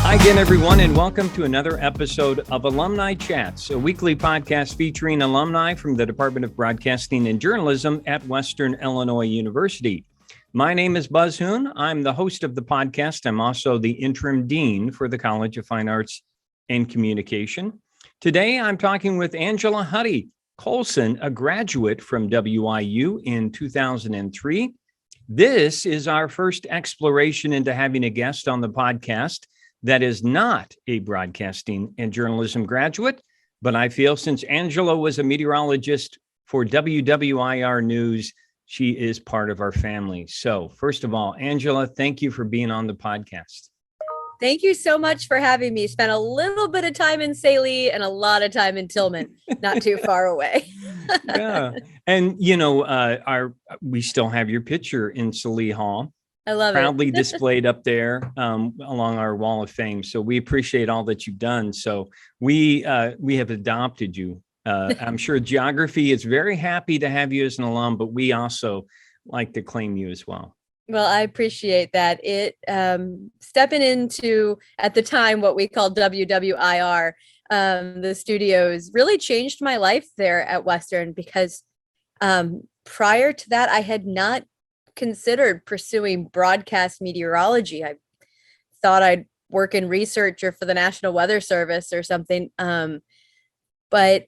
Hi again, everyone, and welcome to another episode of Alumni Chats, a weekly podcast featuring alumni from the Department of Broadcasting and Journalism at Western Illinois University. My name is Buzz Hoon. I'm the host of the podcast. I'm also the interim dean for the College of Fine Arts and Communication. Today, I'm talking with Angela Hutti, Coulson, a graduate from WIU in 2003. This is our first exploration into having a guest on the podcast that is not a broadcasting and journalism graduate, but I feel since Angela was a meteorologist for WWIR News, she is part of our family. So first of all, Angela, thank you for being on the podcast. Thank you so much for having me. Spent a little bit of time in Saley and a lot of time in Tillman, not too far away. Yeah. And, we still have your picture in Saley Hall. I love proudly it. displayed up there along our wall of fame. So we appreciate all that you've done. So we have adopted you. I'm sure geography is very happy to have you as an alum, but we also like to claim you as well. Well, I appreciate that. It stepping into, at the time, what we called WWIR, the studios really changed my life there at Western because prior to that, I had not considered pursuing broadcast meteorology. I thought I'd work in research or for the National Weather Service or something. But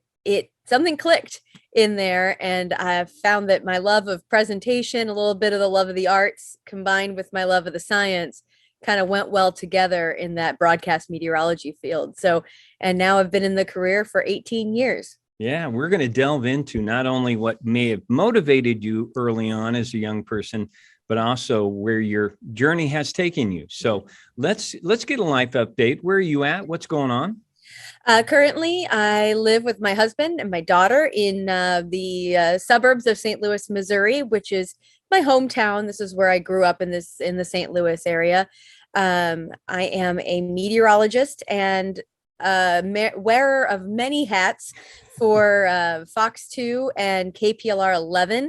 something clicked in there, and I found that my love of presentation, a little bit of the love of the arts combined with my love of the science kind of went well together in that broadcast meteorology field. So, and now I've been in the career for 18 years. Yeah, we're going to delve into not only what may have motivated you early on as a young person, but also where your journey has taken you. So let's get a life update. Where are you at? What's going on? Currently, I live with my husband and my daughter in the suburbs of St. Louis, Missouri, which is my hometown. This is where I grew up in the St. Louis area. I am a meteorologist and wearer of many hats for Fox 2 and KPLR-11,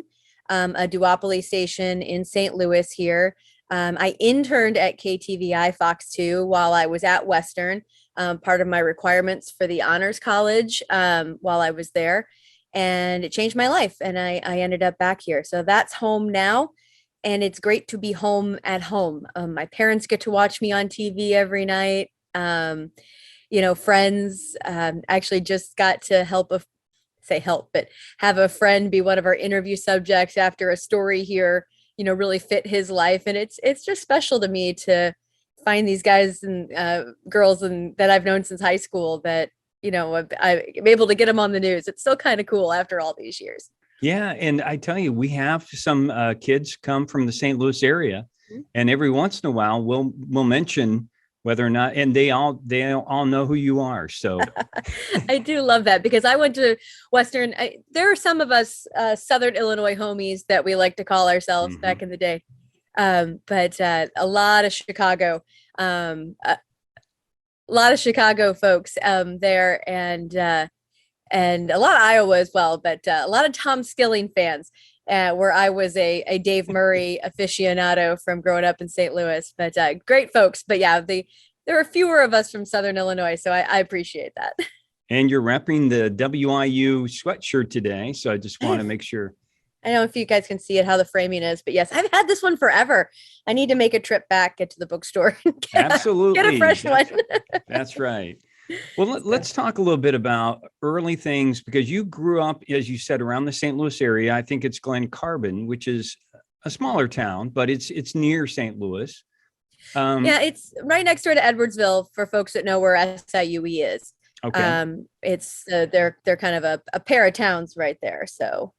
a duopoly station in St. Louis here. I interned at KTVI Fox 2 while I was at Western, part of my requirements for the Honors College while I was there. And it changed my life, and I ended up back here. So that's home now, and it's great to be home at home. My parents get to watch me on TV every night. Friends actually just got to but have a friend be one of our interview subjects after a story here, really fit his life. And it's just special to me to find these guys and girls that I've known since high school that, I'm able to get them on the news. It's still kind of cool after all these years. Yeah. And I tell you, we have some kids come from the St. Louis area, and every once in a while we'll mention whether or not, and they all know who you are. So I do love that because I went to Western. There are some of us Southern Illinois homies that we like to call ourselves back in the day. But a lot of Chicago, folks there, and a lot of Iowa as well, but a lot of Tom Skilling fans. Where I was a Dave Murray aficionado from growing up in St. Louis, but great folks. But yeah, there are fewer of us from Southern Illinois, so I appreciate that. And you're repping the WIU sweatshirt today, so I just want to make sure. I don't know if you guys can see it, how the framing is, but yes, I've had this one forever. I need to make a trip back, get to the bookstore, absolutely get a fresh one. That's right. Well, let's talk a little bit about early things, because you grew up, as you said, around the St. Louis area. I think it's Glen Carbon, which is a smaller town, but it's near St. Louis. Yeah, it's right next door to Edwardsville for folks that know where SIUE is. Okay. It's they're kind of a pair of towns right there. So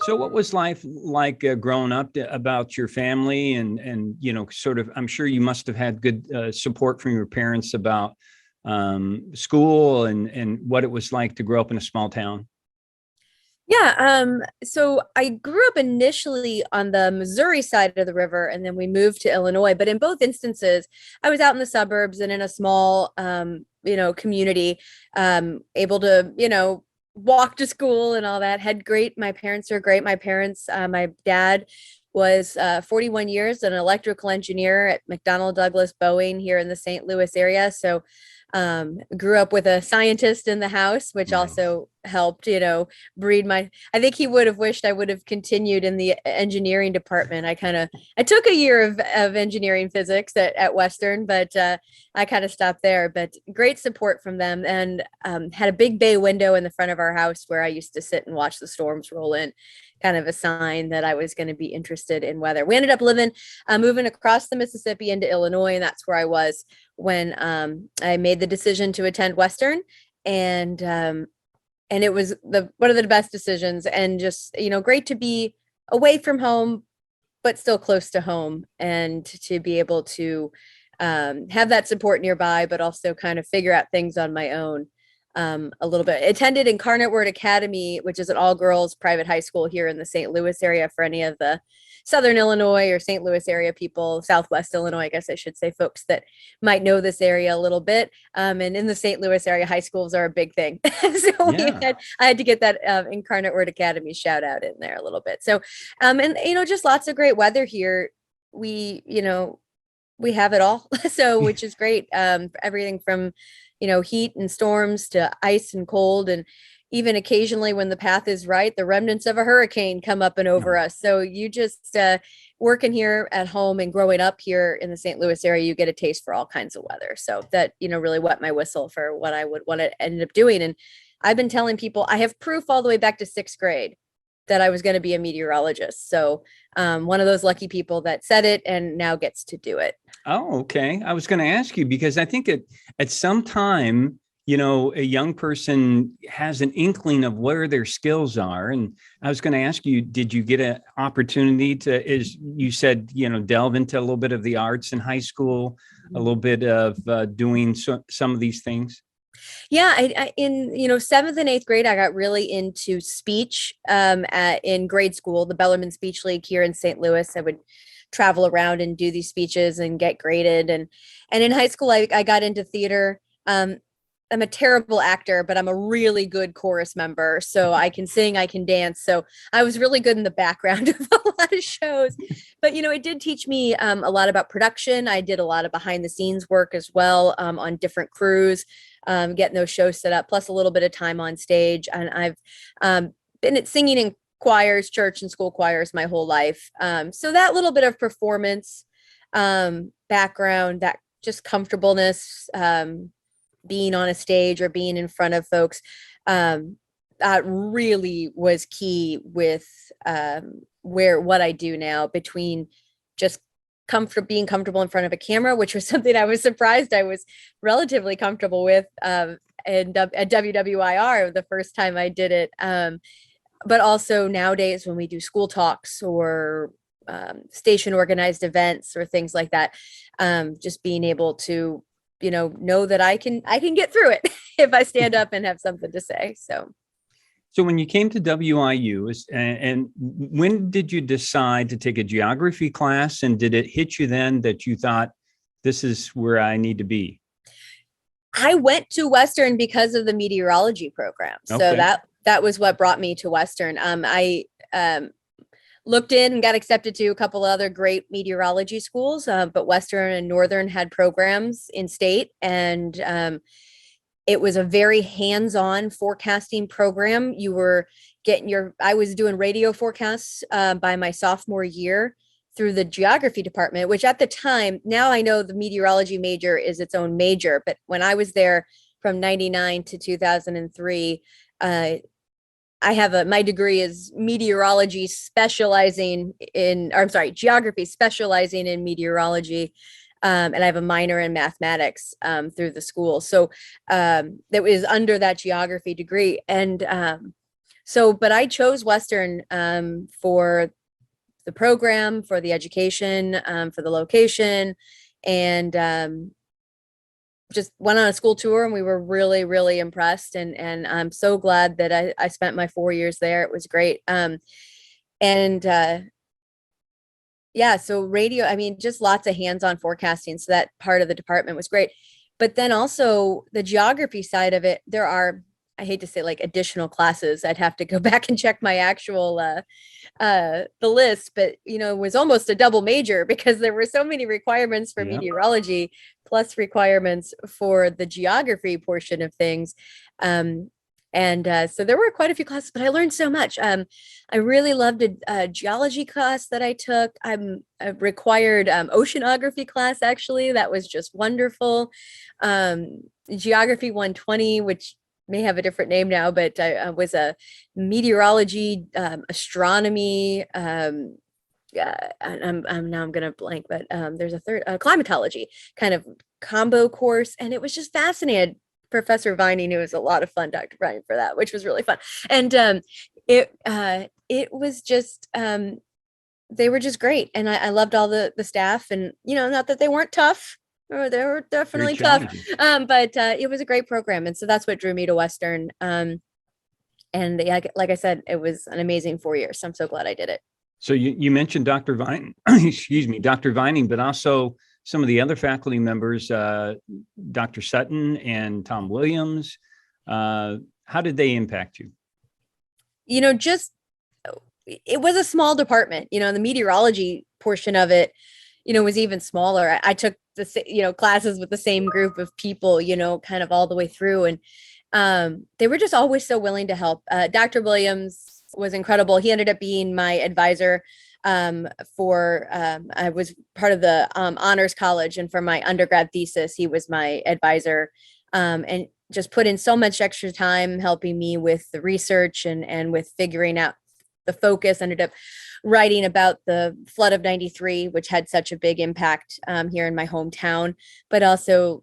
what was life like growing up about your family and sort of, I'm sure you must have had good support from your parents about school and what it was like to grow up in a small town? Yeah. So I grew up initially on the Missouri side of the river, and then we moved to Illinois. But in both instances, I was out in the suburbs and in a small, community, able to, walk to school and all that. My parents are great. My dad was 41 years an electrical engineer at McDonnell Douglas Boeing here in the St. Louis area. So grew up with a scientist in the house, which Nice. also helped, breed I think he would have wished I would have continued in the engineering department. I took a year of engineering physics at Western, but I kind of stopped there. But great support from them, and had a big bay window in the front of our house where I used to sit and watch the storms roll in. Kind of a sign that I was going to be interested in weather. We ended up moving across the Mississippi into Illinois, and that's where I was when I made the decision to attend Western, and it was one of the best decisions, and just great to be away from home, but still close to home, and to be able to have that support nearby, but also kind of figure out things on my own. A little bit. Attended Incarnate Academy, which is an all-girls private high school here in the St. Louis area for any of the Southern Illinois or St. Louis area people, Southwest Illinois, I guess I should say, folks that might know this area a little bit. And in the St. Louis area, high schools are a big thing. So I had to get that Incarnate Word Academy shout out in there a little bit. So, and just lots of great weather here. We have it all. So, which is great. Everything from heat and storms to ice and cold, and even occasionally when the path is right, the remnants of a hurricane come up and over us. So you just working here at home and growing up here in the St. Louis area, you get a taste for all kinds of weather. So that, really wet my whistle for what I would want to end up doing. And I've been telling people I have proof all the way back to 6th grade that I was going to be a meteorologist. So one of those lucky people that said it and now gets to do it. Oh, okay. I was going to ask you, because I think at some time, a young person has an inkling of where their skills are. And I was going to ask you, did you get an opportunity to, as you said, delve into a little bit of the arts in high school, a little bit of doing some of these things? Yeah, I in 7th and 8th grade, I got really into speech in grade school, the Bellarmine Speech League here in St. Louis. I would travel around and do these speeches and get graded. And in high school, I got into theater. I'm a terrible actor, but I'm a really good chorus member. So I can sing, I can dance. So I was really good in the background of a lot of shows. But, it did teach me a lot about production. I did a lot of behind the scenes work as well on different crews, getting those shows set up, plus a little bit of time on stage. And I've been at singing in choirs, church and school choirs my whole life. So that little bit of performance background, that just comfortableness, being on a stage or being in front of folks, that really was key with what I do now, between just being comfortable in front of a camera, which was something I was surprised I was relatively comfortable with at WWIR the first time I did it. But also nowadays when we do school talks or station organized events or things like that, just being able to know that I can get through it if I stand up and have something to say. So when you came to WIU, and when did you decide to take a geography class, and did it hit you then that you thought, this is where I need to be? I went to Western because of the meteorology program. So Okay. that was what brought me to Western. I looked in and got accepted to a couple of other great meteorology schools, but Western and Northern had programs in state, and it was a very hands-on forecasting program. You were I was doing radio forecasts by my sophomore year through the geography department, which at the time, now I know the meteorology major is its own major, but when I was there from 99 to 2003, my degree is geography specializing in meteorology. And I have a minor in mathematics through the school. So that was under that geography degree. And but I chose Western for the program, for the education, for the location, and just went on a school tour, and we were really, really impressed. And I'm so glad that I spent my 4 years there. It was great. So radio, just lots of hands-on forecasting. So that part of the department was great. But then also the geography side of it, there are I hate to say like additional classes. I'd have to go back and check my actual the list, but it was almost a double major because there were so many requirements for meteorology plus requirements for the geography portion of things. So there were quite a few classes, but I learned so much. I really loved a geology class that I took. I required oceanography class, actually. That was just wonderful. Geography 120, which may have a different name now, but I was a meteorology, astronomy, and I'm going to blank, but there's a third climatology kind of combo course. And it was just fascinating. Professor Viney knew it was a lot of fun, Dr. Viney, for that, which was really fun. And it was just, they were just great. And I loved all the staff, and, not that they weren't tough, or they were definitely tough, but it was a great program. And so that's what drew me to Western. And yeah, like I said, it was an amazing 4 years. So I'm so glad I did it. So you mentioned Dr. Vining, excuse me, Dr. Vining, but also some of the other faculty members, Dr. Sutton and Tom Williams. How did they impact you? It was a small department. The meteorology portion of it, was even smaller. I took the classes with the same group of people, kind of all the way through, and they were just always so willing to help. Dr. Williams was incredible. He ended up being my advisor I was part of the honors college, and for my undergrad thesis, he was my advisor, and just put in so much extra time helping me with the research and with figuring out the focus. Ended up writing about the flood of 93, which had such a big impact here in my hometown, but also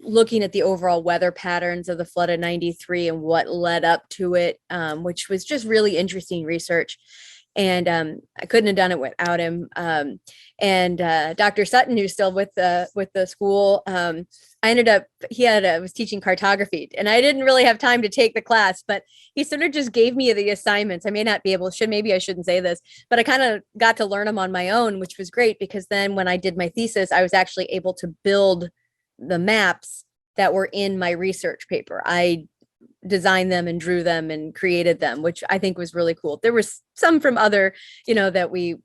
looking at the overall weather patterns of the flood of 93 and what led up to it, which was just really interesting research. And I couldn't have done it without him. And Dr. Sutton, who's still with the school, I was teaching cartography, and I didn't really have time to take the class, but he sort of just gave me the assignments. I may not be able to, maybe I shouldn't say this, but I kind of got to learn them on my own, which was great, because then when I did my thesis, I was actually able to build the maps that were in my research paper. I designed them and drew them and created them, which I think was really cool. There was some from other, that we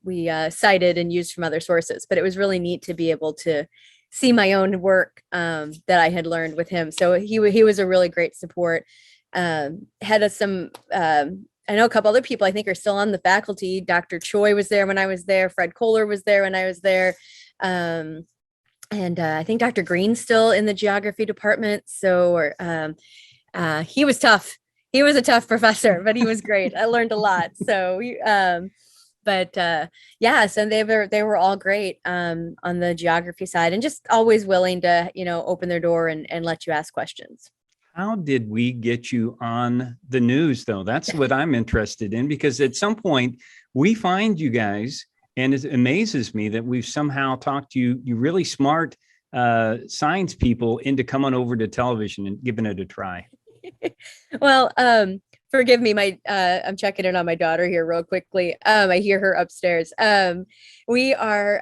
cited and used from other sources, but it was really neat to be able to see my own work that I had learned with him. So he was a really great support. Had some, I know a couple other people I think are still on the faculty. Dr. Choi was there when I was there. Fred Kohler was there when I was there. And I think Dr. Green's still in the geography department. So, he was tough. He was a tough professor, but he was great. I learned a lot. So, so they were all great on the geography side, and just always willing to, open their door and let you ask questions. How did we get you on the news, though? That's what I'm interested in, because at some point we find you guys, and it amazes me that we've somehow talked you really smart science people into coming over to television and giving it a try. Well, forgive me, I'm checking in on my daughter here real quickly. I hear her upstairs. We are,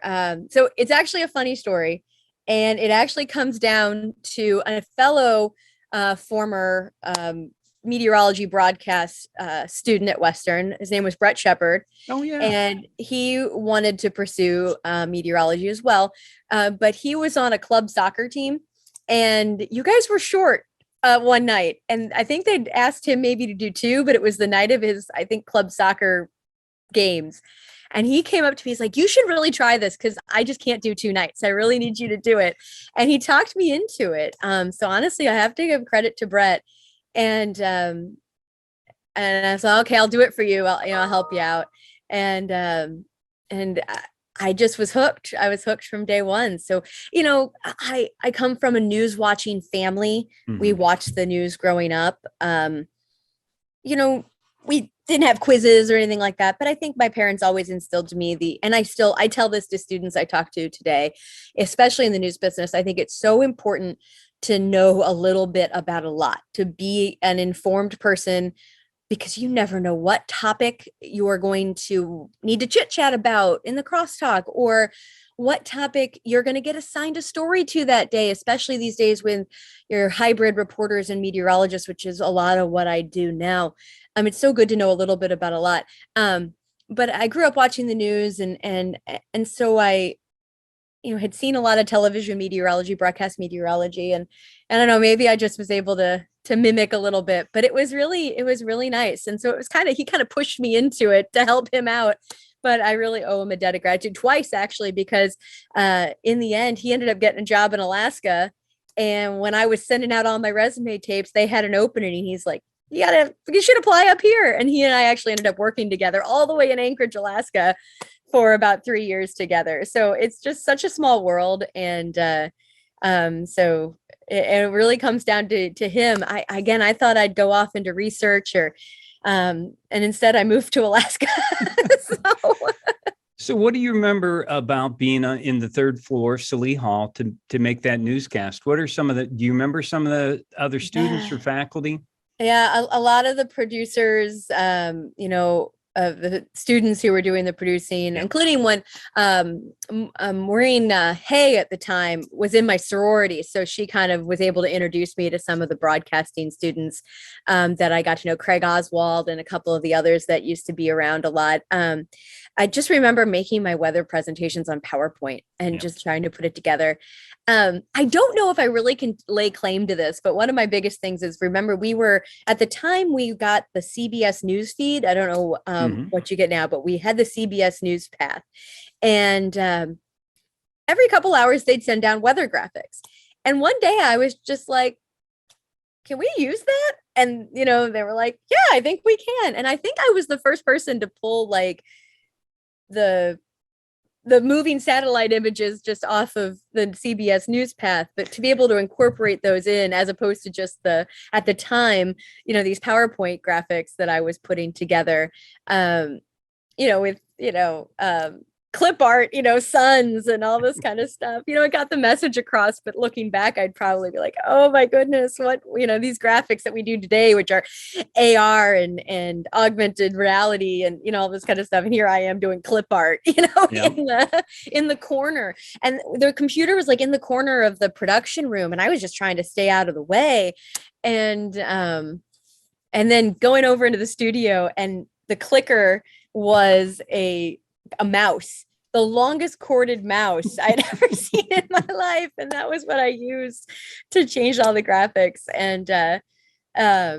so it's actually a funny story, and it actually comes down to a fellow former meteorology broadcast student at Western. His name was Brett Shepard. Oh, yeah. And he wanted to pursue meteorology as well. But he was on a club soccer team, and you guys were short one night. And I think they'd asked him maybe to do two, but it was the night of his, I think, club soccer games. And he came up to me, he's like, you should really try this, because I just can't do 2 nights. I really need you to do it. And he talked me into it. So honestly, I have to give credit to Brett. And I said, okay, I'll do it for you. I'll help you out. And I just was hooked. I was hooked from day one. So, I come from a news watching family. Mm-hmm. We watched the news growing up. We didn't have quizzes or anything like that, but I think my parents always instilled to me and I tell this to students I talk to today, especially in the news business. I think it's so important to know a little bit about a lot, to be an informed person, because you never know what topic you are going to need to chit chat about in the crosstalk, or what topic you're going to get assigned a story to that day, especially these days when you're hybrid reporters and meteorologists, which is a lot of what I do now. It's so good to know a little bit about a lot. But I grew up watching the news, and so I, had seen a lot of television meteorology, broadcast meteorology, and I don't know, maybe I just was able to mimic a little bit, but it was really nice. And so it was he kind of pushed me into it to help him out. But I really owe him a debt of gratitude twice, actually, because in the end, he ended up getting a job in Alaska. And when I was sending out all my resume tapes, they had an opening, and he's like, you should apply up here. And he and I actually ended up working together all the way in Anchorage, Alaska, for about 3 years together. So it's just such a small world. And so it really comes down to him. I thought I'd go off into research and instead I moved to Alaska. So what do you remember about being in the third floor, Salee Hall, to make that newscast? What are do you remember some of the other students or faculty? Yeah, a lot of the producers, the students who were doing the producing, including when Maureen Hay at the time was in my sorority. So she kind of was able to introduce me to some of the broadcasting students that I got to know, Craig Oswald and a couple of the others that used to be around a lot. I just remember making my weather presentations on PowerPoint and just trying to put it together. I don't know if I really can lay claim to this, but one of my biggest things is, remember, at the time we got the CBS news feed. I don't know what you get now, but we had the CBS news path. And every couple hours they'd send down weather graphics. And one day I was just like, can we use that? And, they were like, yeah, I think we can. And I think I was the first person to pull the moving satellite images just off of the CBS news path, but to be able to incorporate those in, as opposed to just at the time, these PowerPoint graphics that I was putting together, with, clip art, suns and all this kind of stuff, it got the message across. But looking back, I'd probably be like, oh my goodness, what, these graphics that we do today, which are AR and augmented reality and, all this kind of stuff. And here I am doing clip art, in the corner, and the computer was in the corner of the production room. And I was just trying to stay out of the way. And then going over into the studio, and the clicker was a mouse, the longest corded mouse I'd ever seen in my life. And that was what I used to change all the graphics. And I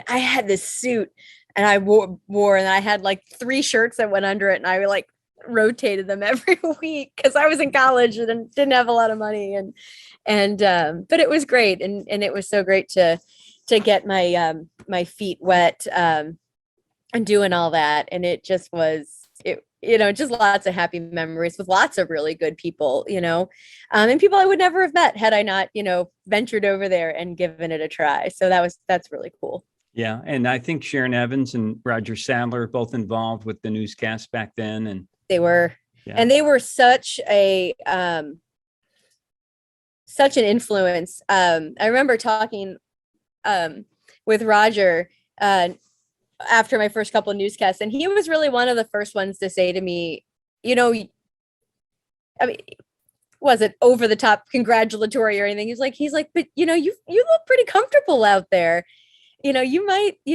had this suit, and I wore, and I had 3 shirts that went under it, and I rotated them every week because I was in college and didn't have a lot of money. But it was great. And it was so great to get my feet wet and doing all that. And it just was, just lots of happy memories with lots of really good people, and people I would never have met had I not, ventured over there and given it a try. So that's really cool. Yeah. And I think Sharon Evans and Roger Sadler both involved with the newscast back then. And they were, and they were such an influence. I remember talking with Roger after my first couple of newscasts, and he was really one of the first ones to say to me, wasn't over the top congratulatory or anything. He's like, but you look pretty comfortable out there. You might be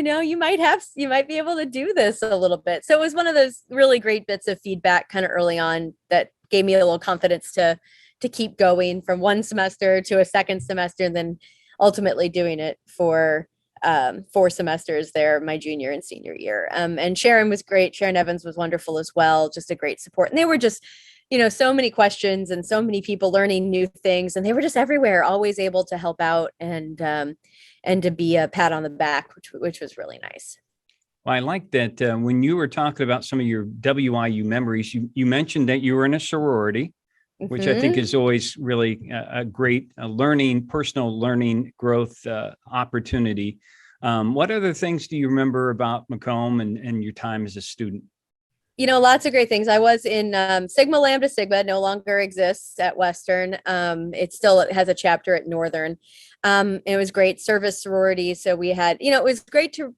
able to do this a little bit. So it was one of those really great bits of feedback kind of early on that gave me a little confidence to keep going from one semester to a second semester, and then ultimately doing it for 4 semesters there, my junior and senior year. And Sharon was great. Sharon Evans was wonderful as well. Just a great support. And they were just, so many questions and so many people learning new things, and they were just everywhere, always able to help out and to be a pat on the back, which was really nice. Well, I like that when you were talking about some of your WIU memories, you mentioned that you were in a sorority, which I think is always really a great personal learning growth opportunity. What other things do you remember about Macomb and your time as a student? Lots of great things. I was in Sigma Lambda Sigma, no longer exists at Western. It still has a chapter at Northern. It was great service sorority. So we had, it was great to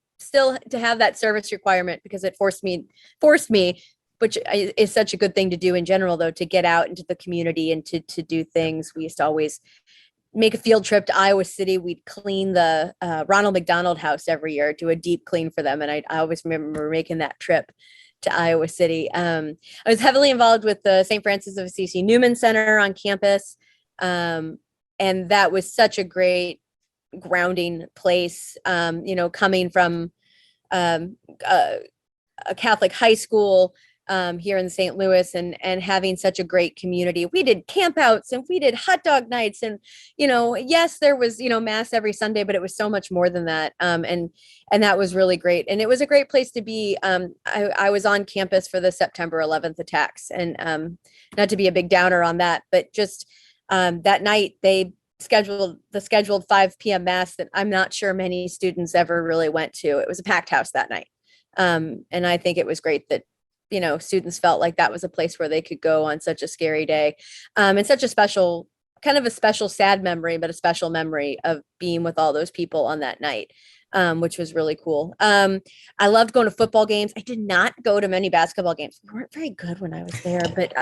have that service requirement, because it forced me is such a good thing to do in general, though, to get out into the community and to do things. We used to always make a field trip to Iowa City. We'd clean the Ronald McDonald House every year, do a deep clean for them. And I always remember making that trip to Iowa City. I was heavily involved with the St. Francis of Assisi Newman Center on campus. And that was such a great grounding place, coming from a Catholic high school here in St. Louis and having such a great community. We did campouts and we did hot dog nights and, yes, there was, mass every Sunday, but it was so much more than that. And that was really great. And it was a great place to be. I was on campus for the September 11th attacks, and not to be a big downer on that, but just that night they scheduled 5 p.m. mass that I'm not sure many students ever really went to. It was a packed house that night. And I think it was great that, students felt like that was a place where they could go on such a scary day. And such a special, sad memory, but a special memory of being with all those people on that night, which was really cool. I loved going to football games. I did not go to many basketball games. We weren't very good when I was there, but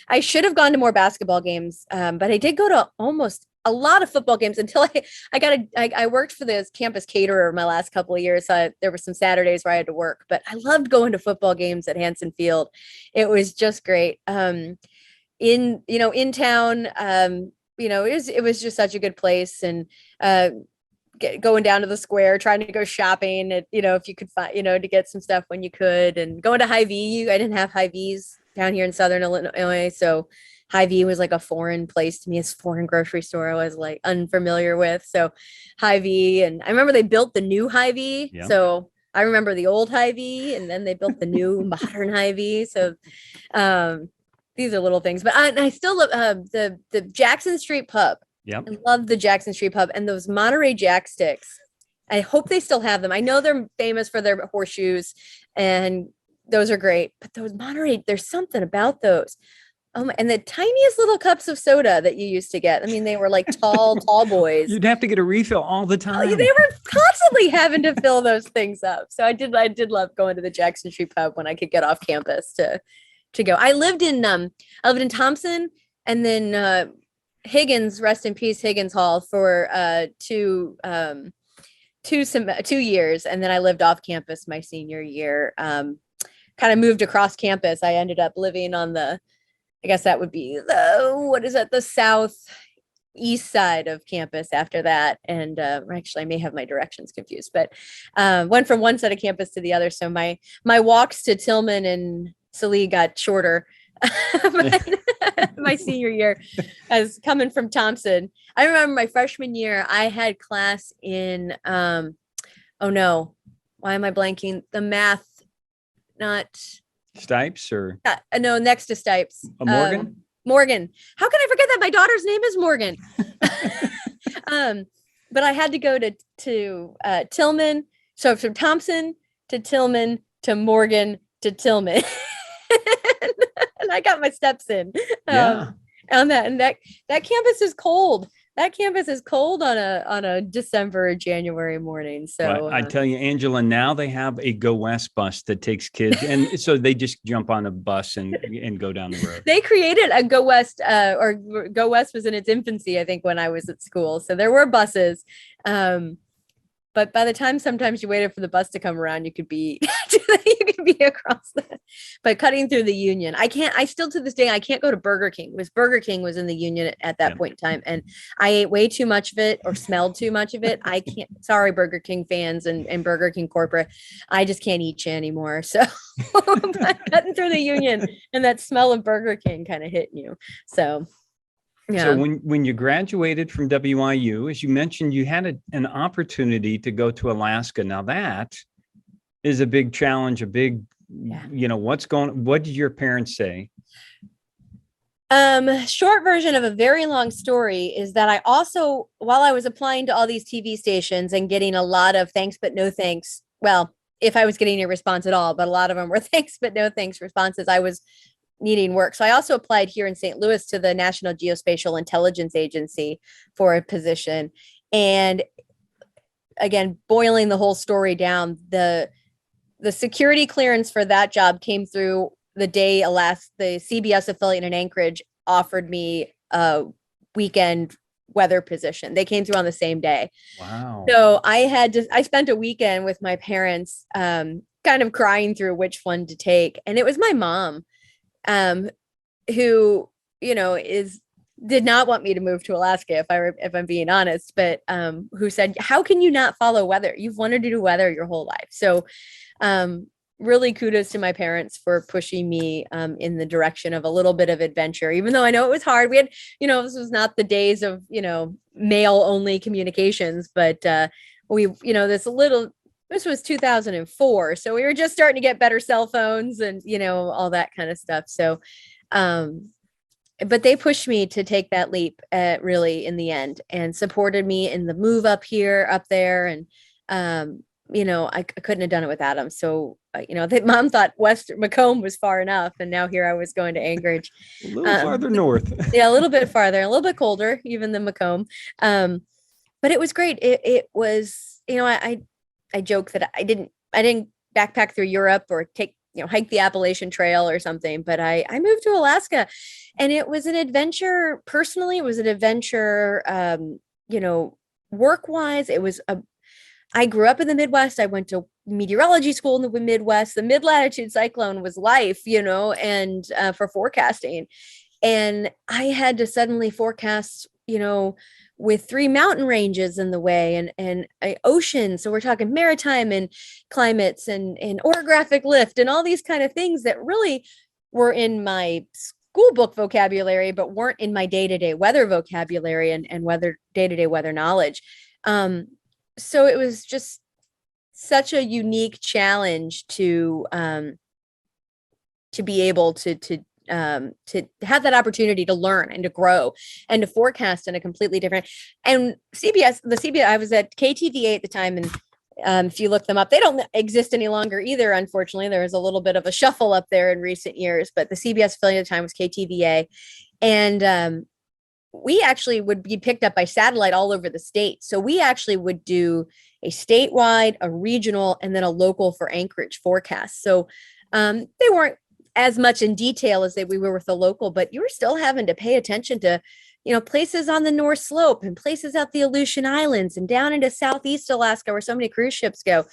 I should have gone to more basketball games. But I did go to almost a lot of football games until I worked for the campus caterer my last couple of years. So there were some Saturdays where I had to work, but I loved going to football games at Hanson Field. It was just great. In town, it was just such a good place. And going down to the square, trying to go shopping at, if you could find, to get some stuff when you could, and going to Hy-Vee. I didn't have Hy-Vees down here in Southern Illinois. So Hy-Vee was like a foreign place to me. It's a foreign grocery store I was like unfamiliar with. So Hy-Vee, and I remember they built the new Hy-Vee. Yeah. So I remember the old Hy-Vee, and then they built the new modern Hy-Vee. So these are little things, but I still love the Jackson Street Pub. Yeah, I love the Jackson Street Pub and those Monterey Jack sticks. I hope they still have them. I know they're famous for their horseshoes, and those are great. But those Monterey, there's something about those. And the tiniest little cups of soda that you used to get. I mean, they were like tall boys. You'd have to get a refill all the time. They were constantly having to fill those things up. So I did love going to the Jackson Street Pub when I could get off campus to go. I lived in Thompson, and then Higgins, rest in peace, Higgins Hall for 2 years, and then I lived off campus my senior year. Kind of moved across campus. I ended up living on I guess that would be the southeast side of campus after that. And actually, I may have my directions confused, but went from one side of campus to the other. So my walks to Tillman and Salee got shorter. My senior year, as coming from Thompson. I remember my freshman year, I had class in, why am I blanking? The math, not... Stipes or no, next to Stipes. Morgan. Morgan. How can I forget that? My daughter's name is Morgan. But I had to go to Tillman. So from Thompson to Tillman to Morgan to Tillman, and I got my steps in. On that, and that campus is cold. That campus is cold on a December or January morning. So well, I tell you, Angela, now they have a Go West bus that takes kids, and so they just jump on a bus and go down the road. They created a Go West, or Go West was in its infancy, I think, when I was at school. So there were buses. But by the time sometimes you waited for the bus to come around, you could be across but cutting through the Union. I still to this day, I can't go to Burger King because Burger King was in the Union at that point in time. And I ate way too much of it or smelled too much of it. I can't, sorry, Burger King fans and Burger King corporate. I just can't eat you anymore. So cutting through the Union and that smell of Burger King kind of hitting you. So yeah. So when you graduated from WIU, as you mentioned, you had an opportunity to go to Alaska. Now that is a big challenge, what did your parents say? Short version of a very long story is that I also, while I was applying to all these TV stations and getting a lot of thanks, but no thanks. Well, if I was getting a response at all, but a lot of them were thanks, but no thanks responses. I was needing work. So I also applied here in St. Louis to the National Geospatial Intelligence Agency for a position. And again, boiling the whole story down, the security clearance for that job came through the day the CBS affiliate in Anchorage offered me a weekend weather position. They came through on the same day. Wow. So I spent a weekend with my parents, kind of crying through which one to take. And it was my mom, who, did not want me to move to Alaska, if I'm being honest, but who said, how can you not follow weather? You've wanted to do weather your whole life. So really kudos to my parents for pushing me in the direction of a little bit of adventure, even though I know it was hard. We had, this was not the days of, mail only communications, but this was 2004. So we were just starting to get better cell phones and, all that kind of stuff. So, but they pushed me to take that leap really in the end, and supported me in the move up there. And, I couldn't have done it without them. So, mom thought Macomb was far enough. And now here I was going to Anchorage. A little farther north. Yeah, a little bit farther, a little bit colder, even than Macomb. But it was great. It was, I joke that I didn't backpack through Europe or hike the Appalachian Trail or something, but I moved to Alaska, and it was an adventure. Personally, it was an adventure, work-wise. I grew up in the Midwest. I went to meteorology school in the Midwest. The mid-latitude cyclone was life, and for forecasting. And I had to suddenly forecast, with 3 mountain ranges in the way and ocean. So we're talking maritime and climates and orographic lift and all these kind of things that really were in my school book vocabulary, but weren't in my day-to-day weather vocabulary and day-to-day weather knowledge. So it was just such a unique challenge to be able to have that opportunity to learn and to grow and to forecast in a completely different. And CBS, I was at KTVI at the time, and if you look them up, they don't exist any longer either. Unfortunately, there was a little bit of a shuffle up there in recent years, but the CBS affiliate at the time was KTVA, and we actually would be picked up by satellite all over the state. So we actually would do a statewide, a regional, and then a local for Anchorage forecast. So they weren't as much in detail as we were with the local, but you were still having to pay attention to, places on the North Slope and places out the Aleutian Islands and down into Southeast Alaska where so many cruise ships go.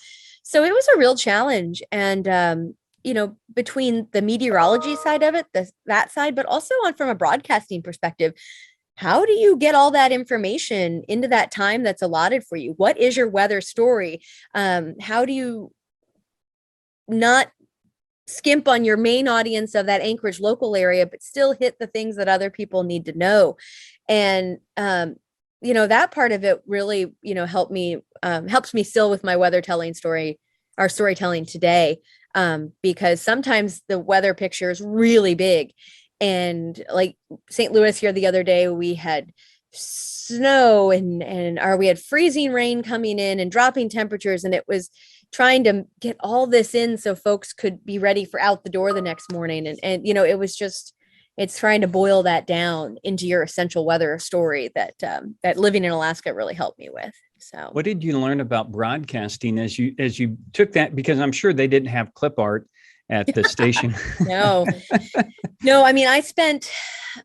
So it was a real challenge. And, between the meteorology side of it, that side, but also from a broadcasting perspective, how do you get all that information into that time that's allotted for you? What is your weather story? How do you not skimp on your main audience of that Anchorage local area, but still hit the things that other people need to know? And, that part of it really, helps me still with my storytelling today. Because sometimes the weather picture is really big. And like St. Louis here the other day, we had snow and we had freezing rain coming in and dropping temperatures. And it was trying to get all this in so folks could be ready for out the door the next morning. And it was just, it's trying to boil that down into your essential weather story that living in Alaska really helped me with. So what did you learn about broadcasting as you took that? Because I'm sure they didn't have clip art at the station. No. I mean, I spent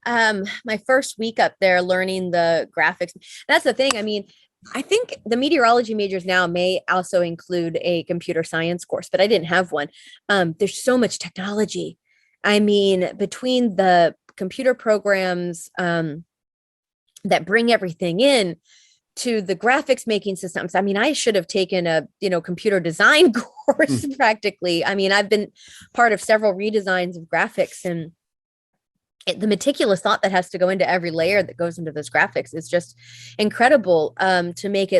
my first week up there learning the graphics. That's the thing. I mean, I think the meteorology majors now may also include a computer science course, but I didn't have one. There's so much technology. I mean, between the computer programs that bring everything in to the graphics making systems. I mean, I should have taken a, computer design course practically. I mean, I've been part of several redesigns of graphics, and the meticulous thought that has to go into every layer that goes into those graphics is just incredible, to make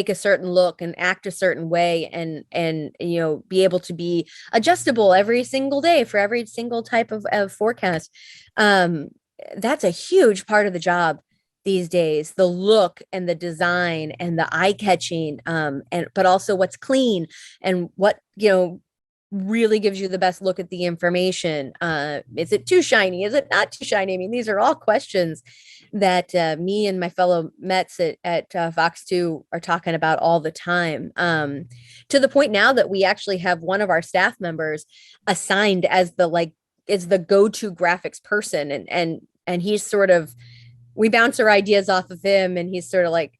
a certain look and act a certain way and be able to be adjustable every single day for every single type of forecast. That's a huge part of the job these days, the look and the design and the eye-catching, but also what's clean and what really gives you the best look at the information. Is it too shiny? Is it not too shiny? I mean, these are all questions that me and my fellow Mets at Fox 2 are talking about all the time. To the point now that we actually have one of our staff members assigned as the go-to graphics person, and he's sort of, we bounce our ideas off of him, and he's sort of like,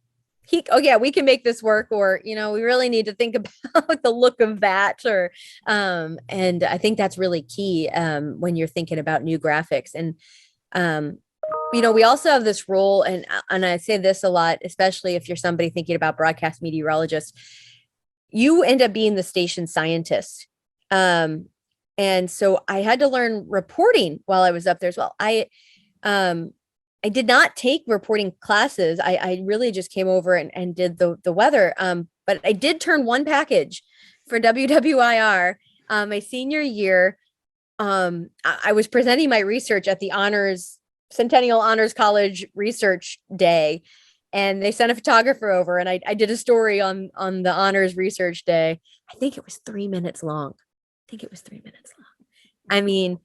oh yeah, we can make this work, or we really need to think about the look of that, or and I think that's really key when you're thinking about new graphics. And we also have this role, and I say this a lot, especially if you're somebody thinking about broadcast meteorologist, you end up being the station scientist. And so I had to learn reporting while I was up there as well. I did not take reporting classes. I really just came over and did the weather. But I did turn one package for WWIR my senior year. I was presenting my research at the Centennial Honors College Research Day, and they sent a photographer over, and I did a story on the honors research day. I think it was 3 minutes long. I mean,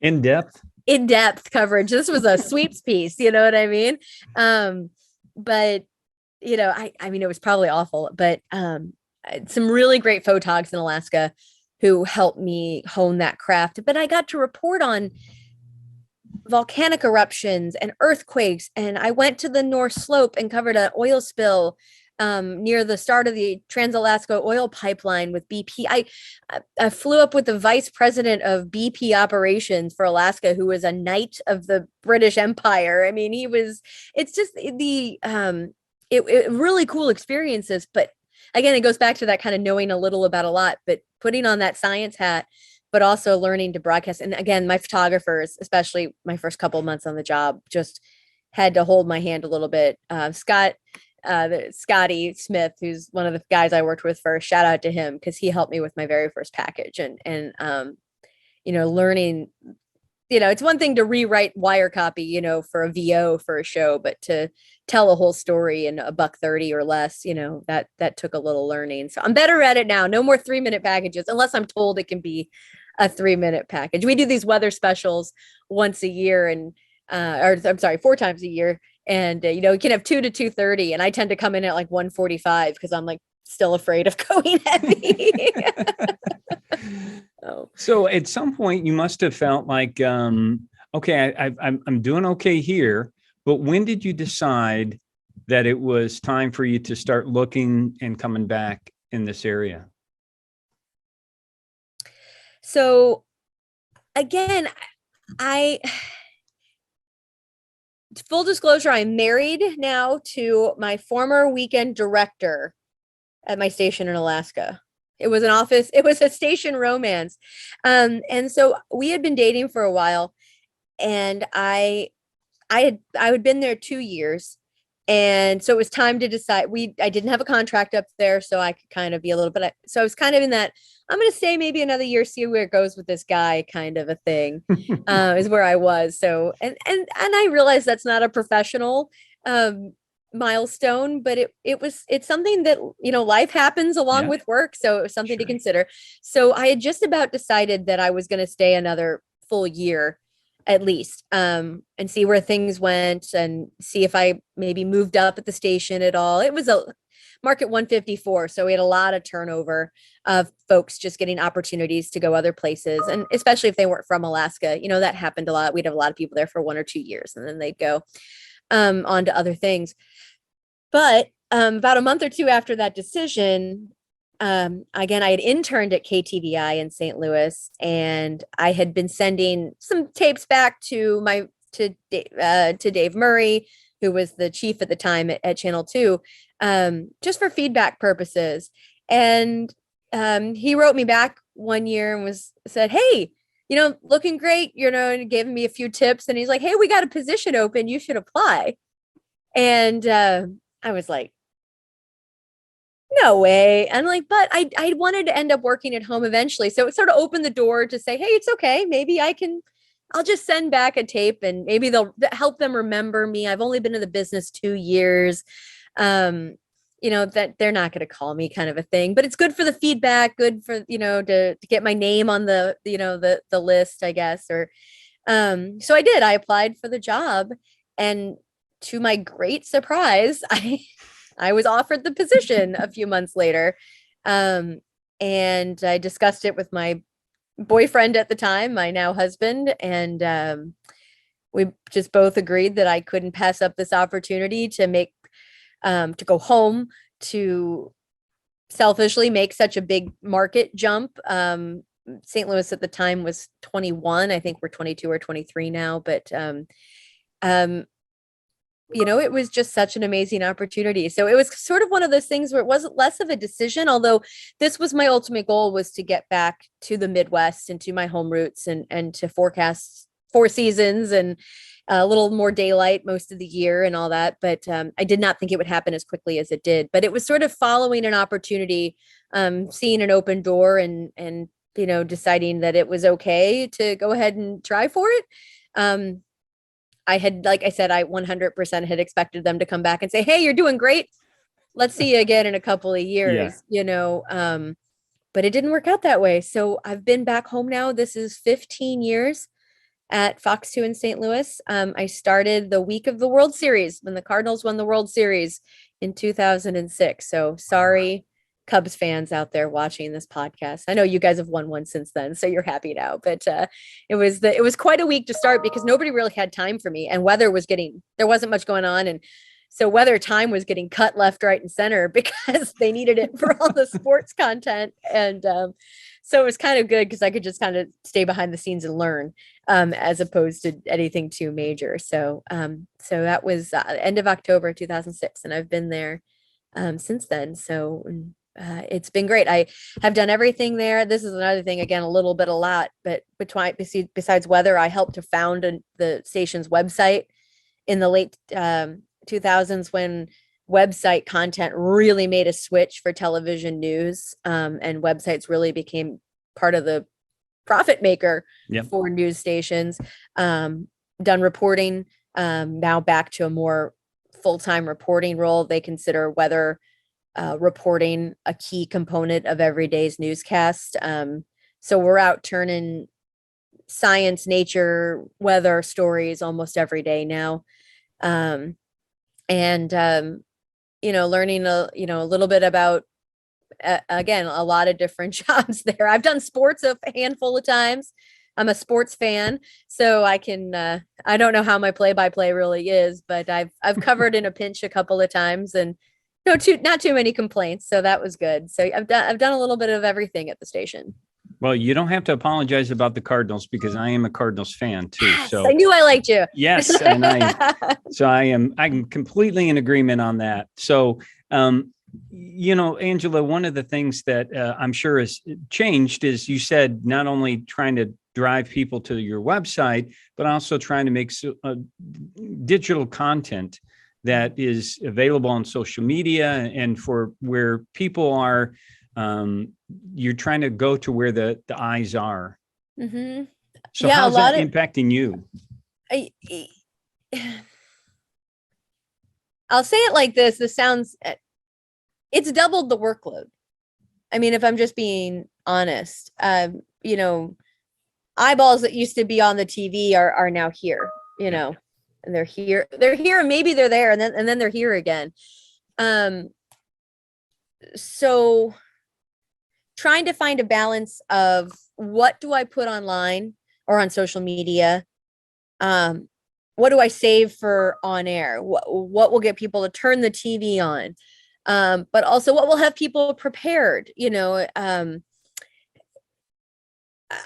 in depth coverage. This was a sweeps piece, you know what I mean? But I mean, it was probably awful, but some really great photogs in Alaska who helped me hone that craft. But I got to report on volcanic eruptions and earthquakes, and I went to the North Slope and covered an oil spill near the start of the Trans-Alaska oil pipeline with BP. I flew up with the vice president of BP operations for Alaska, who was a knight of the British Empire. I mean, it's just it really cool experiences. But again, it goes back to that kind of knowing a little about a lot, but putting on that science hat, but also learning to broadcast. And again, my photographers, especially my first couple of months on the job, just had to hold my hand a little bit. Scotty Smith, who's one of the guys I worked with first, shout out to him, because he helped me with my very first package. And learning, it's one thing to rewrite wire copy, for a VO for a show, but to tell a whole story in $1.30 or less, that took a little learning. So I'm better at it now. No more 3-minute packages, unless I'm told it can be a 3-minute package. We do these weather specials once a year, and or I'm sorry, 4 times a year. And, you can have 2 to 2:30, and I tend to come in at like 1:45 because I'm like still afraid of going heavy. So at some point you must have felt like, okay, I'm doing okay here. But when did you decide that it was time for you to start looking and coming back in this area? So again, full disclosure, I'm married now to my former weekend director at my station in Alaska. It was a station romance. And so we had been dating for a while, and I had been there 2 years. And so it was time to decide. I didn't have a contract up there, so I could kind of be a little bit. So I was kind of in that, I'm going to stay maybe another year, see where it goes with this guy kind of a thing, is where I was. So, and I realized that's not a professional milestone, but it's something that, life happens along with work. So it was something to consider. So I had just about decided that I was going to stay another full year at least, and see where things went, and see if I maybe moved up at the station at all. It was a market 154, so we had a lot of turnover of folks just getting opportunities to go other places, and especially if they weren't from Alaska, that happened a lot. We'd have a lot of people there for 1 or 2 years, and then they'd go on to other things. But about a month or two after that decision, again, I had interned at KTVI in St. Louis, and I had been sending some tapes back to Dave Murray, who was the chief at the time at Channel 2, just for feedback purposes. And he wrote me back one year and said, "Hey, looking great, and gave me a few tips." And he's like, "Hey, we got a position open. You should apply." And I was like, no way. And like, but I wanted to end up working at home eventually. So it sort of opened the door to say, hey, it's okay. Maybe I'll just send back a tape, and maybe they'll help them remember me. I've only been in the business 2 years. That they're not going to call me, kind of a thing, but it's good for the feedback, good for, to get my name on the list, I guess. Or, so I applied for the job, and to my great surprise, I was offered the position a few months later. And I discussed it with my boyfriend at the time, my now husband, and we just both agreed that I couldn't pass up this opportunity to go home, to selfishly make such a big market jump. St. Louis at the time was 21. I think we're 22 or 23 now, but it was just such an amazing opportunity. So it was sort of one of those things where it wasn't less of a decision, although this was my ultimate goal, was to get back to the Midwest and to my home roots, and to forecast 4 seasons and a little more daylight most of the year and all that. But I did not think it would happen as quickly as it did. But it was sort of following an opportunity, seeing an open door, and deciding that it was okay to go ahead and try for it. I had, like I said, I 100% had expected them to come back and say, "Hey, you're doing great. Let's see you again in a couple of years," but it didn't work out that way. So I've been back home now. This is 15 years at Fox 2 in St. Louis. I started the week of the World Series when the Cardinals won the World Series in 2006. So sorry, Cubs fans out there watching this podcast. I know you guys have won one since then, so you're happy now. But it was quite a week to start because nobody really had time for me, and there wasn't much going on, and so weather time was getting cut left, right, and center because they needed it for all the sports content. And so it was kind of good because I could just kind of stay behind the scenes and learn, as opposed to anything too major. So that was end of October 2006, and I've been there since then. So it's been great. I have done everything there. This is another thing, again, a lot, but besides weather, I helped to found the station's website in the late 2000s, when website content really made a switch for television news, and websites really became part of the profit maker for news stations. Done reporting, now back to a more full-time reporting role. They consider weather reporting a key component of every day's newscast. So we're out turning science, nature, weather stories almost every day now. Learning a little bit about, again, a lot of different jobs there. I've done sports a handful of times. I'm a sports fan, so I can, I don't know how my play-by-play really is, but I've covered in a pinch a couple of times, and not too many complaints. So that was good. So I've done a little bit of everything at the station. Well, you don't have to apologize about the Cardinals because I am a Cardinals fan too. Yes, so I knew I liked you. Yes, and I'm completely in agreement on that. So, Angela, one of the things that I'm sure has changed is, you said, not only trying to drive people to your website, but also trying to make digital content that is available on social media, and for where people are. You're trying to go to where the eyes are. Mm-hmm. So how's that impacting you? I'll say it like this. It's doubled the workload. I mean, if I'm just being honest, eyeballs that used to be on the TV are now here, and they're here, and maybe they're there, and then they're here again. So trying to find a balance of, what do I put online or on social media? What do I save for on air? What will get people to turn the TV on? But also what will have people prepared?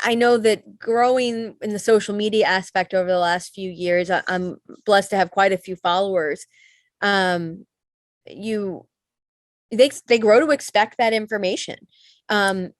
I know that growing in the social media aspect over the last few years, I'm blessed to have quite a few followers. They grow to expect that information. And,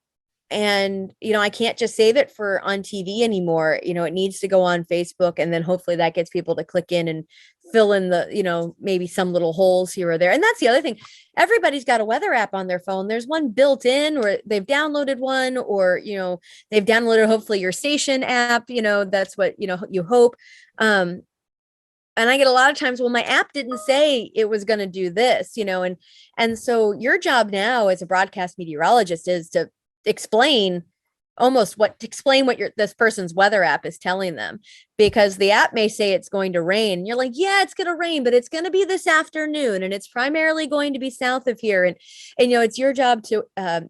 I can't just save it for on TV anymore. It needs to go on Facebook, and then hopefully that gets people to click in and fill in the, maybe some little holes here or there. And that's the other thing. Everybody's got a weather app on their phone. There's one built in, or they've downloaded one, or, they've downloaded, hopefully, your station app, that's what, you hope. And I get a lot of times, well, my app didn't say it was going to do this, and so your job now as a broadcast meteorologist is to explain almost what to explain what this person's weather app is telling them, because the app may say it's going to rain. You're like, yeah, it's going to rain, but it's going to be this afternoon, and it's primarily going to be south of here. And it's your job to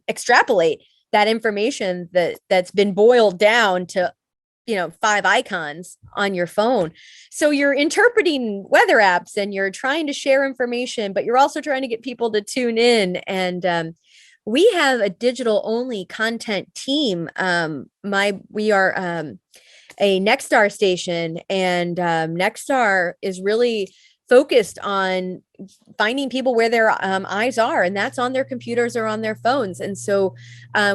extrapolate that information that's been boiled down to 5 icons on your phone. So you're interpreting weather apps and you're trying to share information, but you're also trying to get people to tune in. And we have a digital only content team. We are a Nexstar station, and Nexstar is really focused on finding people where their eyes are, and that's on their computers or on their phones. And so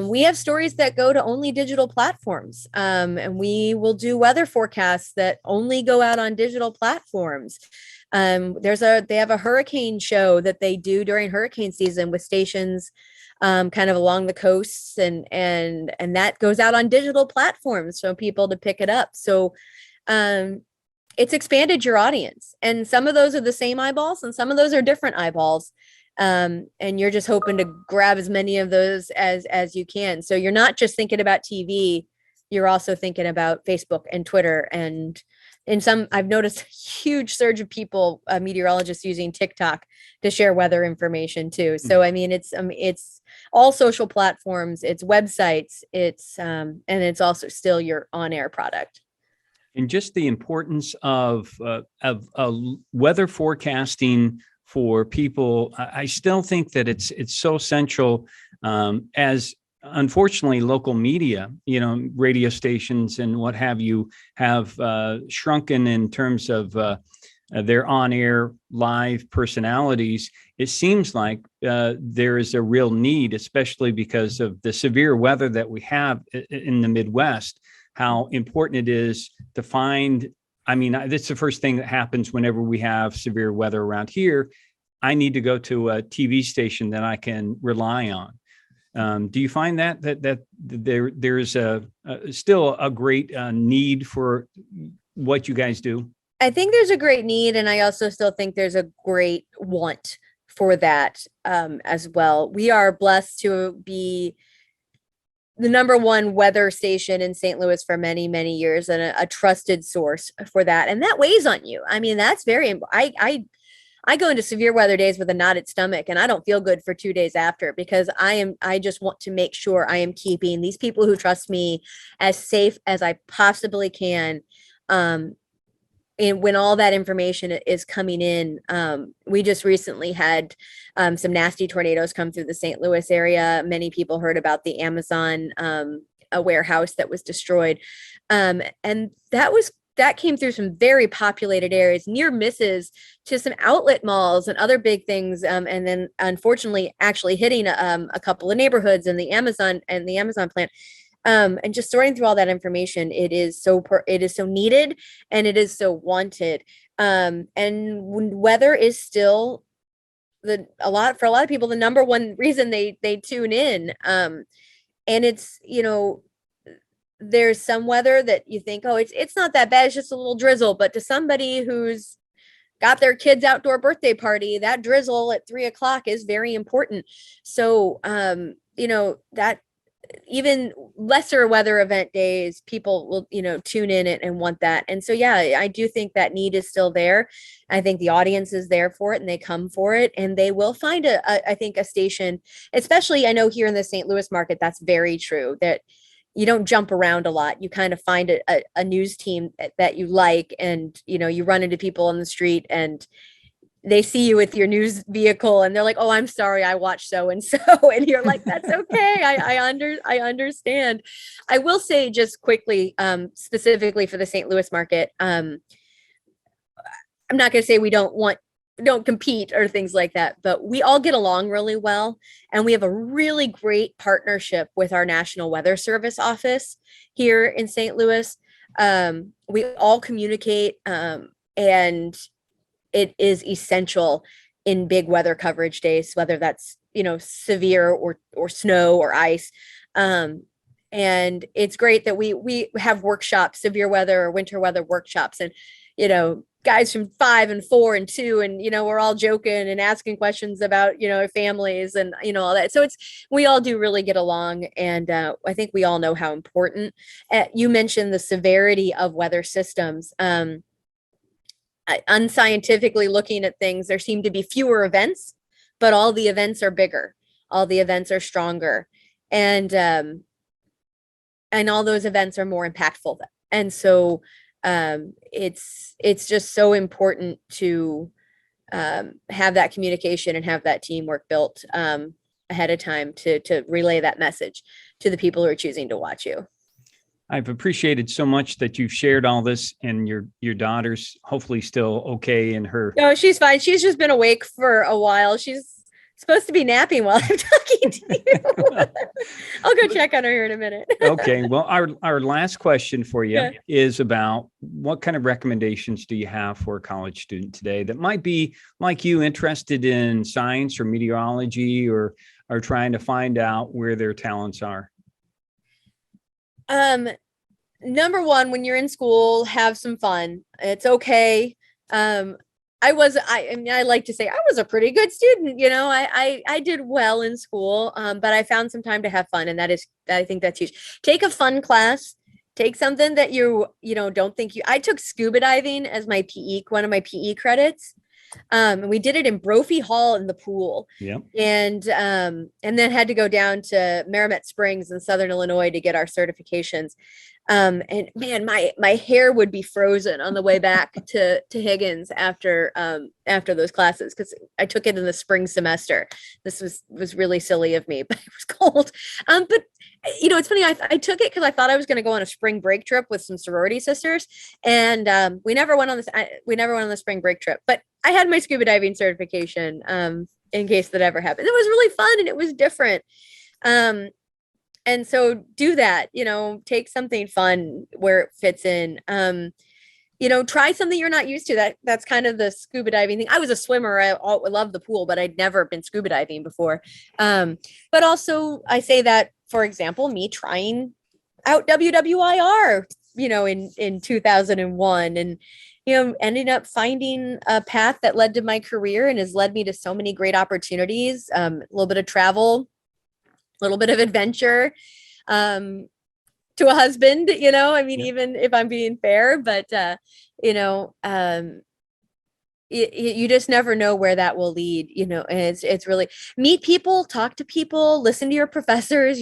we have stories that go to only digital platforms, and we will do weather forecasts that only go out on digital platforms. They have a hurricane show that they do during hurricane season with stations kind of along the coasts, and that goes out on digital platforms for people to pick it up. So it's expanded your audience, and some of those are the same eyeballs and some of those are different eyeballs. And you're just hoping to grab as many of those as you can. So you're not just thinking about TV, you're also thinking about Facebook and Twitter. And I've noticed a huge surge of people, meteorologists using TikTok to share weather information too. So, I mean, it's all social platforms, it's websites, and it's also still your on-air product. And just the importance of weather forecasting for people. I still think that it's so essential, as unfortunately local media, radio stations and what have you, have shrunken in terms of their on-air live personalities. It seems like there is a real need, especially because of the severe weather that we have in the Midwest, how important it is to find. I mean, that's the first thing that happens whenever we have severe weather around here. I need to go to a TV station that I can rely on. Do you find that there's still a great need for what you guys do? I think there's a great need, and I also still think there's a great want for that as well. We are blessed to be the number one weather station in St. Louis for many, many years, and a trusted source for that. And that weighs on you. I mean, that's very, I go into severe weather days with a knotted stomach, and I don't feel good for 2 days after, because I just want to make sure I am keeping these people who trust me as safe as I possibly can. And when all that information is coming in, we just recently had some nasty tornadoes come through the St. Louis area. Many people heard about the Amazon a warehouse that was destroyed. And that came through some very populated areas, near misses to some outlet malls and other big things. And then unfortunately actually hitting a couple of neighborhoods and the Amazon plant. And just sorting through all that information, it is so needed, and it is so wanted. And weather is still for a lot of people, the number one reason they tune in. And it's, there's some weather that you think, oh, it's not that bad, it's just a little drizzle. But to somebody who's got their kids' outdoor birthday party, that drizzle at 3:00 is very important. So, that even lesser weather event days, people will, tune in and want that. And so, yeah, I do think that need is still there. I think the audience is there for it, and they come for it, and they will find I think a station, especially I know here in the St. Louis market, that's very true, that you don't jump around a lot. You kind of find a news team that you like, and, you run into people on the street and they see you with your news vehicle and they're like, oh, I'm sorry, I watched so-and-so. And you're like, that's okay. I understand. I will say just quickly, specifically for the St. Louis market, I'm not going to say we don't compete or things like that, but we all get along really well. And we have a really great partnership with our National Weather Service office here in St. Louis. We all communicate, and it is essential in big weather coverage days, whether that's, severe or snow or ice. And it's great that we have workshops, severe weather or winter weather workshops. And, guys from 5 and 4 and 2, and we're all joking and asking questions about our families and all that. So we all do really get along, and I think we all know how important. You mentioned the severity of weather systems. Unscientifically looking at things, there seem to be fewer events, but all the events are bigger, all the events are stronger, and all those events are more impactful. And so it's just so important to have that communication and have that teamwork built ahead of time to relay that message to the people who are choosing to watch you. I've appreciated so much that you've shared all this, and your daughter's hopefully still okay in her. No, she's fine. She's just been awake for a while. She's supposed to be napping while I'm talking to you. I'll go check on her here in a minute. Okay. Well, our last question for you is about what kind of recommendations do you have for a college student today that might be like you, interested in science or meteorology, or are trying to find out where their talents are? Number one, when you're in school, have some fun. It's okay. I like to say I was a pretty good student. I did well in school, but I found some time to have fun. And I think that's huge. Take a fun class, take something that you don't think I took scuba diving as my one of my PE credits. And we did it in Brophy Hall in the pool. Yeah. And then had to go down to Merrimack Springs in Southern Illinois to get our certifications. And man, my hair would be frozen on the way back to Higgins after those classes, because I took it in the spring semester. This was really silly of me, but it was cold. But it's funny. I took it because I thought I was going to go on a spring break trip with some sorority sisters, and we never went on the spring break trip. But I had my scuba diving certification in case that ever happened. It was really fun and it was different. And so do that, take something fun where it fits in. Try something you're not used to. That's kind of the scuba diving thing. I was a swimmer. I love the pool, but I'd never been scuba diving before. But also I say that, for example, me trying out WWIR, in 2001, and, ended up finding a path that led to my career and has led me to so many great opportunities, a little bit of travel, a little bit of adventure, to a husband, even if I'm being fair, but, you just never know where that will lead, and it's really meet people, talk to people, listen to your professors.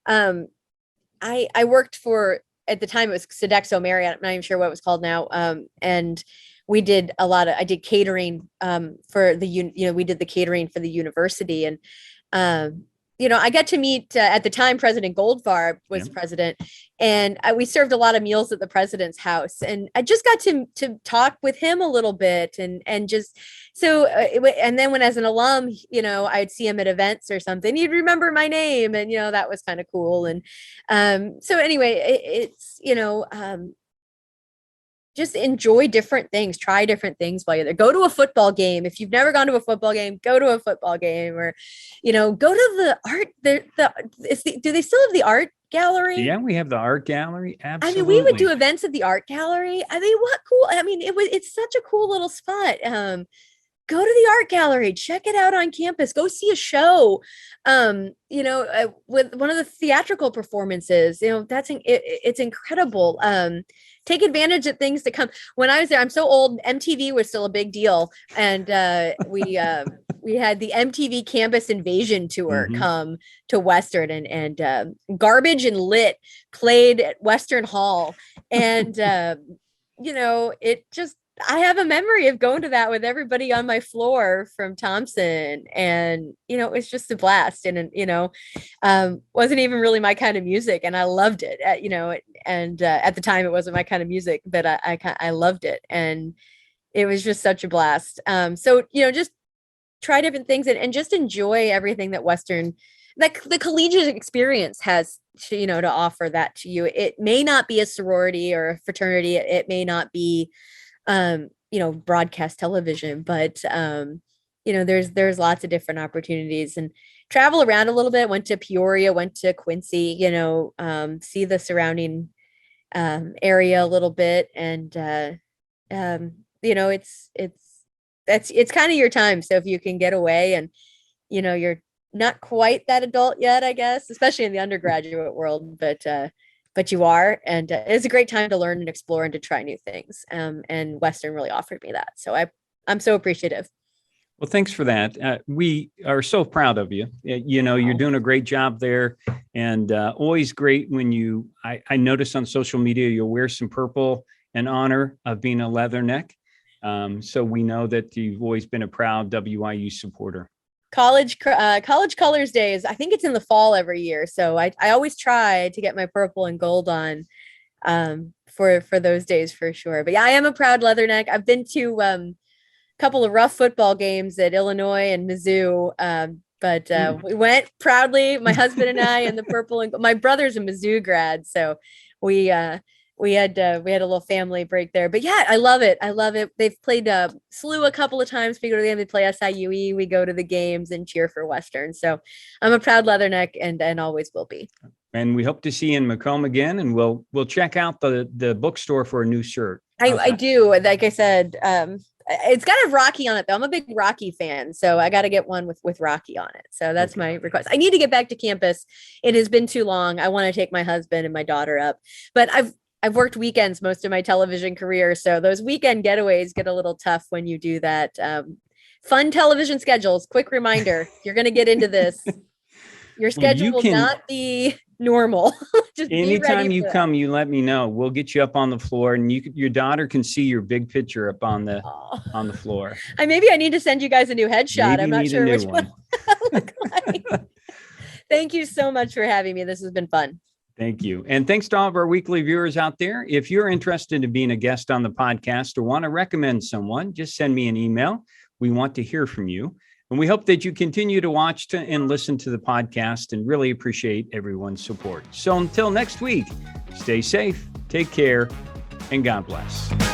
I worked for, at the time it was Sodexo Marriott. I'm not even sure what it was called now. And we did I did catering for we did the catering for the university. And, I got to meet at the time, President Goldfarb was president, and we served a lot of meals at the president's house. And I just got to talk with him a little bit, and just so, and then when as an alum, I'd see him at events or something, he'd remember my name, and that was kind of cool. And so anyway, it's just enjoy different things, try different things while you're there. Go to a football game. If you've never gone to a football game, go to a football game, or, go to the art. Do they still have the art gallery? Yeah, we have the art gallery. Absolutely. I mean, we would do events at the art gallery. I mean, what cool. I mean, it's such a cool little spot. Go to the art gallery, check it out on campus, go see a show, with one of the theatrical performances, it's incredible. Take advantage of things to come. When I was there, I'm so old, MTV was still a big deal. And we had the MTV Campus Invasion Tour come to Western, and Garbage and Lit played at Western Hall. And, it just, I have a memory of going to that with everybody on my floor from Thompson, and, it's just a blast. And, wasn't even really my kind of music, and I loved it, and at the time it wasn't my kind of music, but I loved it. And it was just such a blast. So, just try different things, and just enjoy everything that Western, like the collegiate experience has to, to offer that to you. It may not be a sorority or a fraternity. It may not be, broadcast television, but, there's lots of different opportunities, and travel around a little bit. Went to Peoria, went to Quincy, see the surrounding area a little bit, and it's kind of your time. So if you can get away and, you're not quite that adult yet, I guess, especially in the undergraduate world, but you are, and it's a great time to learn and explore and to try new things. And Western really offered me that. So I'm so appreciative. Well, thanks for that. We are so proud of you. You're doing a great job there, and always great when I notice on social media, you'll wear some purple in honor of being a Leatherneck. So we know that you've always been a proud WIU supporter. College colors days. I think it's in the fall every year. So I always try to get my purple and gold on for those days for sure. But yeah, I am a proud Leatherneck. I've been to a couple of rough football games at Illinois and Mizzou. But we went proudly, my husband and I, in the purple and my brother's a Mizzou grad. So we had a little family break there, but yeah, I love it. They've played SLU a couple of times. We go to the game, they play SIUE. We go to the games and cheer for Western. So I'm a proud Leatherneck and always will be. And we hope to see you in Macomb again, and we'll check out the bookstore for a new shirt. I do. Like I said, it's got a Rocky on it though. I'm a big Rocky fan, so I got to get one with Rocky on it. So that's my request. I need to get back to campus. It has been too long. I want to take my husband and my daughter up, but I've worked weekends most of my television career, so those weekend getaways get a little tough when you do that. Fun television schedules. Quick reminder: you're going to get into this. Your schedule will not be normal. Just anytime you come, you let me know. We'll get you up on the floor, and your daughter can see your big picture up on the floor. Maybe I need to send you guys a new headshot. I'm not sure which one I look like. Thank you so much for having me. This has been fun. Thank you. And thanks to all of our weekly viewers out there. If you're interested in being a guest on the podcast or want to recommend someone, just send me an email. We want to hear from you. And we hope that you continue to watch and listen to the podcast and really appreciate everyone's support. So until next week, stay safe, take care, and God bless.